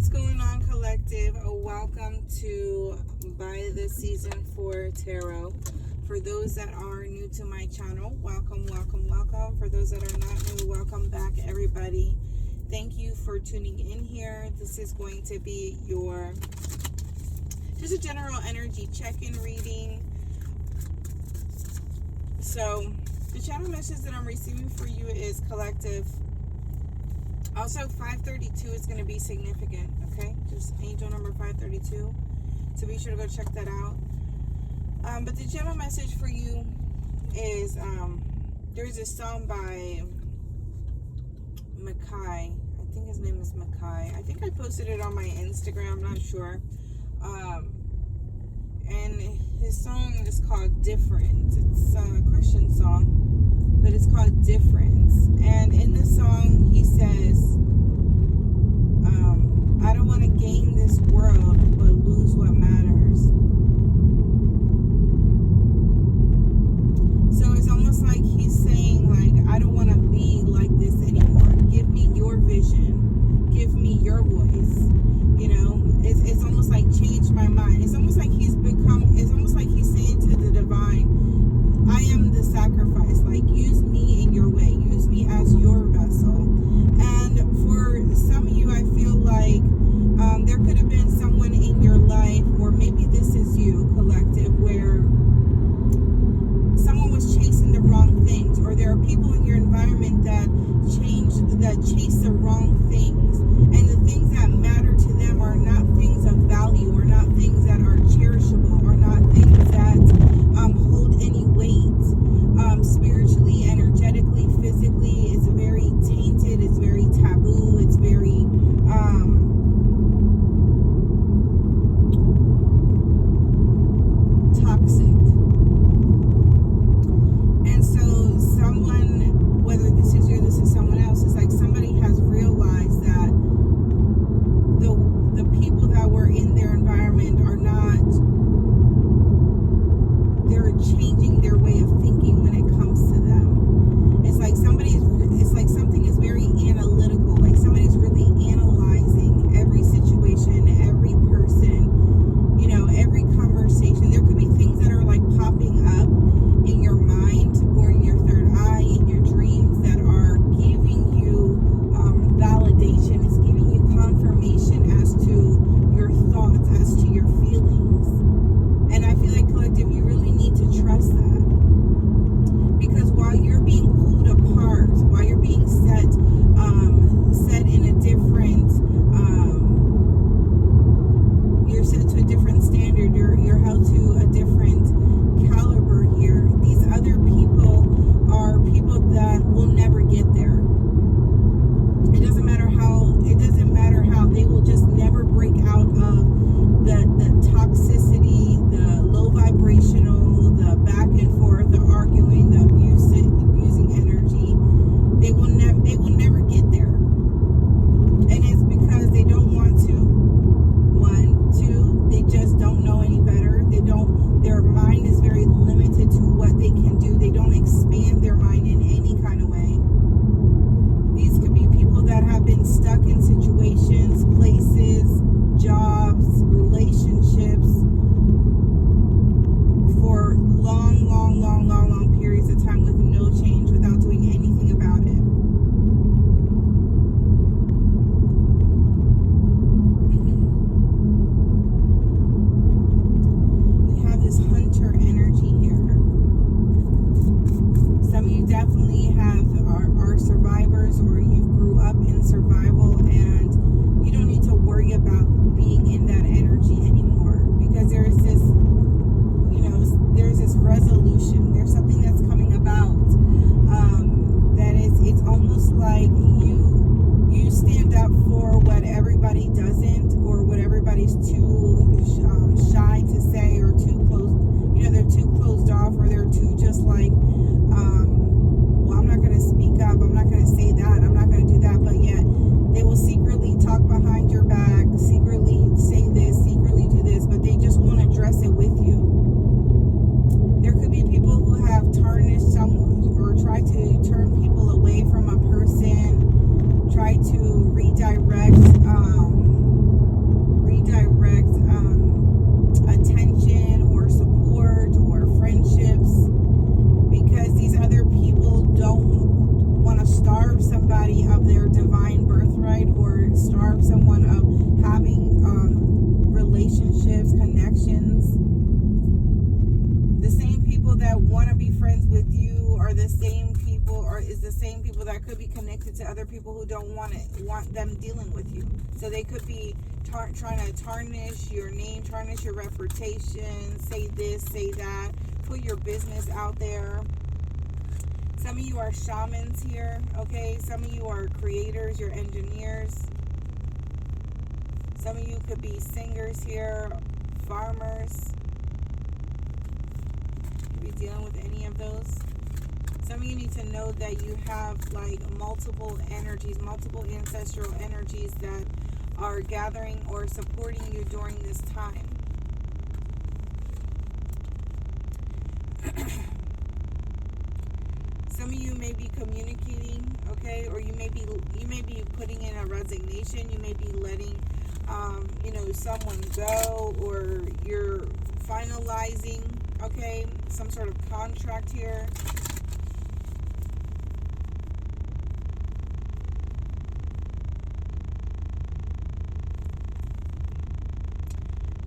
What's going on, collective? Welcome to By the Season 4 Tarot. For those that are new to my channel, welcome. For those that are not new, welcome back, everybody. Thank you for tuning in here. This is going to be your just a general energy check-in reading. So the channel message that I'm receiving for you is collective. Also, 532 is going to be significant, okay? Just angel number 532. So be sure to go check that out. But the general message for you is there's a song by Mackay. I think his name is Mackay. I think I posted it on my Instagram, I'm not sure. And his song is called Difference. It's a Christian song, but it's called Difference. And in the song, he says, I don't want to gain this world, but lose what matters. So it's almost like he's saying, like, I don't want to be like this anymore. Give me your vision. Give me your voice. You know, it's almost like change my mind. It's almost like it's almost like he's saying to the divine, I am the sacrifice. Like, use me in your way. Use me as your vessel. And for some of you, I feel like there could have been someone in your life, or maybe this is you, collective, where someone was chasing the wrong things, or there are people in your environment that chase the wrong things, and the things that matter to them are not things of value, or not things that are cherishable, or not things that hold any weight. Spiritually, energetically, physically, it's very tainted, it's very taboo, it's very toxic. And so someone, whether this is you or this is someone else, it's like somebody has realized that the people that were in their environment are not, they're changing their way of thinking when it comes to them. It's like something is very analytical, like somebody's really analyzing every situation, every person, you know, every conversation. There could be things that are like popping up in your mind or in your third eye, in your dreams, that are giving you validation. It's giving you confirmation as to your thoughts, as to your feelings. And I feel like, collective, you really need to trust that. Because while you're being pulled apart, while you're being set in a different, you're set to a different standard, you're held to a different caliber here. These other people are people that will never get there. It doesn't matter how, they will just never break out of the toxicity, the low vibrational, the back and forth, the arguing, the abusing energy. They will never get there. And it's because they don't want to. 1, 2, they just don't know any better. Their mind is very limited to what they can do. They don't expand their mind in any kind of way. These could be people that have been stuck in situations, places, jobs, relationships for long periods of time with no change, without doing anything about it. We have this hunter energy here. Some of you definitely are survivors, or you grew up in survival, and you don't need to worry about being in that energy anymore, because there's this resolution. There's something that's coming about that it's almost like you stand up for what everybody doesn't, or what everybody's too shy to say, or too closed, they're too closed off, or they're too just like, well, I'm not going to speak up, I'm not going to say that, I'm not going to do that, but yet they will secretly talk behind your back, secretly say this, secretly do this, but they just won't address it with you. There could be people who have tarnished someone, or try to turn people away from a person, try to redirect the same people, or is the same people that could be connected to other people who don't want them dealing with you. So they could be trying to tarnish your name, tarnish your reputation, say this, say that, put your business out there. Some of you are shamans here, okay? Some of you are creators, you're engineers. Some of you could be singers here, farmers. You could be dealing with any of those. Some of you need to know that you have like multiple energies, multiple ancestral energies that are gathering or supporting you during this time. Some of you may be communicating, okay, or you may be putting in a resignation. You may be letting, someone go, or you're finalizing, okay, some sort of contract here.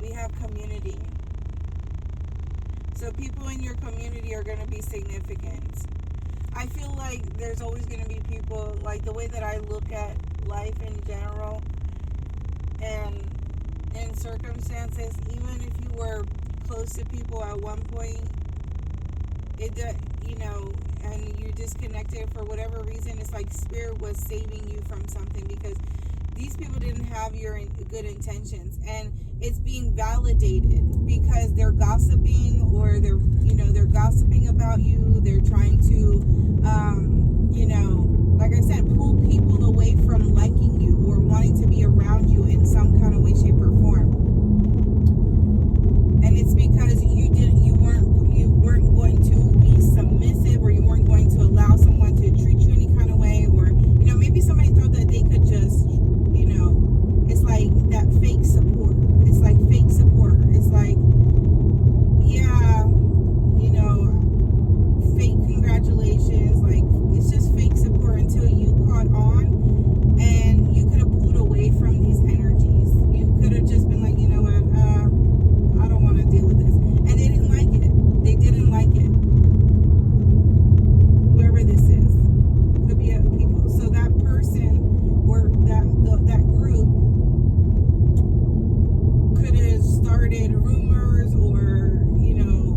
We have community. So people in your community are going to be significant. I feel like there's always going to be people, like the way that I look at life in general and in circumstances, even if you were close to people at one point, and you disconnected for whatever reason, it's like Spirit was saving you from something, because these people didn't have your good intentions, and it's being validated because they're gossiping, or they're gossiping about you. They're trying to, like I said, pull people away from liking you or wanting to be around you in some kind of way, shape, or form. And it's because you weren't going to be submissive, or you weren't going to allow someone to treat you any kind of way, or maybe somebody thought that they could just, it's like that fake support. It's like fake support. It's like, yeah, fake congratulations. Like, it's just fake support until you caught on, and you could have pulled away from these energies. You could have just been like, you know what, I don't want to deal with this. And they didn't like it. They didn't like it. Whoever this is. Could be people. So that person or that group could have started rumors, or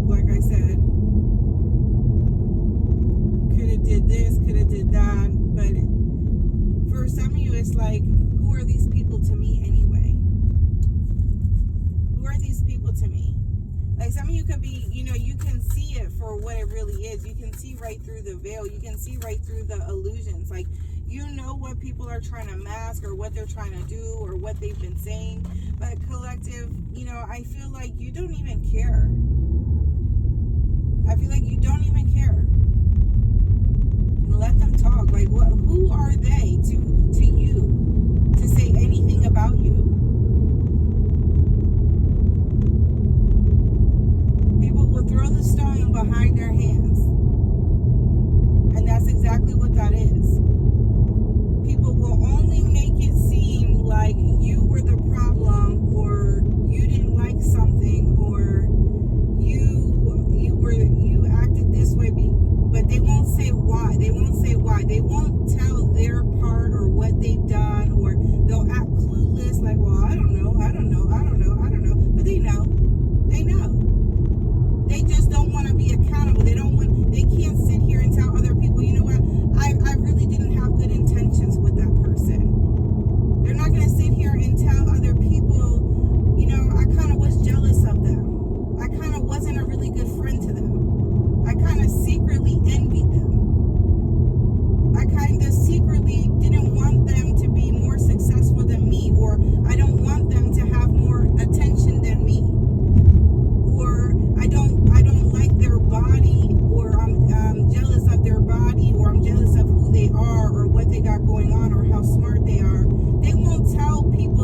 like I said, could have did this, could have did that. But for some of you, it's like, who are these people to me anyway? Who are these people to me? Like, some of you could be, you can see it for what it really is. You can see right through the veil. You can see right through the illusions. Like, what people are trying to mask, or what they're trying to do, or what they've been saying. But collective, I feel like you don't even care. I feel like you don't even care. Let them talk. Like, who are they to you to say anything about you? People will throw the stone behind their hands. And that's exactly what that is. People will only make it seem like you were the problem, or you didn't like something, or you acted this way, but they won't say why. They won't tell their part or what they've done, or they'll act clueless, like, well, I don't know. But they know. They just don't want to be accountable. They can't sit here and tell other people, you know what, I really didn't have good intentions with that person. They're not going to sit here and tell other people, I kind of was jealous of them. I kind of wasn't a really good friend to them. I kind of secretly envied them. I kind of secretly didn't want them to be more successful than me, or I don't want them to have more attention than me, or I don't like their body, or I'm jealous of their body, or I'm jealous of who they are, or what they got going on, or how smart they are. They won't tell people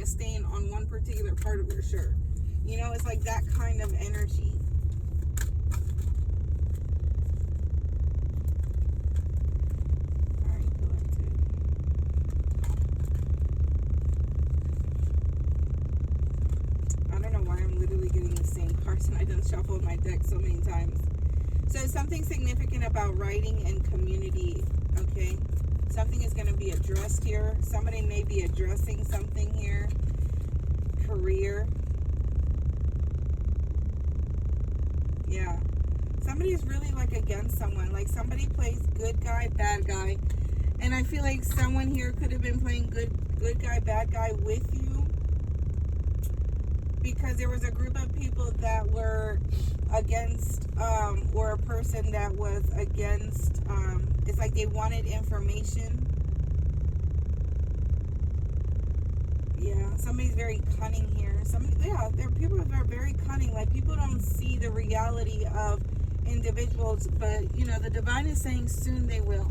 a stain on one particular part of your shirt. You know, it's like that kind of energy. All right, collective. I don't know why I'm literally getting the same cards, and I done shuffled my deck so many times. So something significant about writing and community, okay? Something is going to be addressed here. Somebody may be addressing something here. Career. Yeah. Somebody is really like against someone. Like somebody plays good guy, bad guy. And I feel like someone here could have been playing good guy, bad guy with you. Because there was a group of people that were against, or a person that was against, it's like they wanted information. Yeah, somebody's very cunning here. There are people that are very cunning. Like, people don't see the reality of individuals, but, you know, the divine is saying soon they will.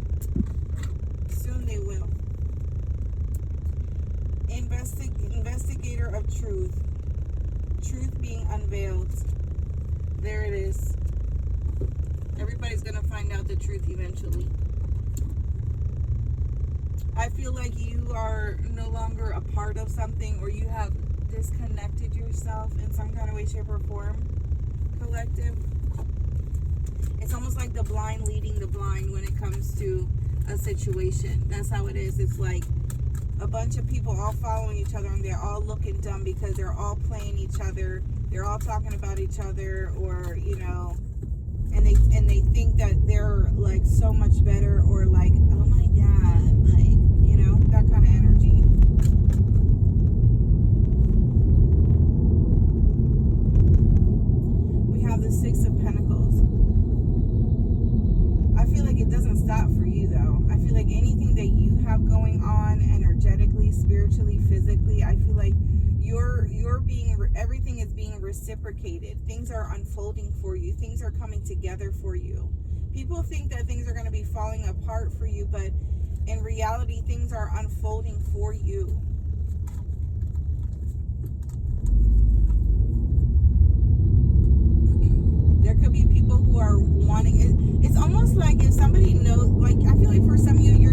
Soon they will. Investigator of truth. Truth being unveiled. There it is. Everybody's going to find out the truth eventually. I feel like you are no longer a part of something, or you have disconnected yourself in some kind of way, shape, or form. Collective. It's almost like the blind leading the blind when it comes to a situation. That's how it is. It's like a bunch of people all following each other, and they're all looking dumb because they're all playing each other. They're all talking about each other, or, you know, and they think that they're like so much better, or like, oh my God, like, you know, that kind of energy. We have the Six of Pentacles. I feel like it doesn't stop for you, though. I feel like anything that you have going on energetically, spiritually, physically, I feel like everything is being reciprocated. Things are unfolding for you. Things are coming together for you. People think that things are going to be falling apart for you, but in reality, things are unfolding for you. There could be people who are wanting it. It's almost like if somebody knows, like, I feel like for some of you, you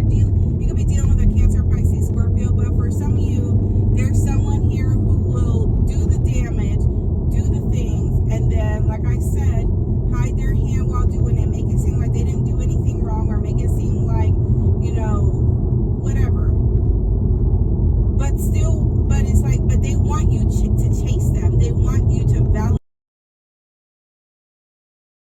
could be dealing with a Cancer, Pisces, Scorpio, but for some of you, there's someone here who will do the damage, do the things, and then, like I said, hide their hand while doing it, make it seem like they didn't do anything wrong, or make it seem like, you know, whatever. But it's like, but they want you to chase them.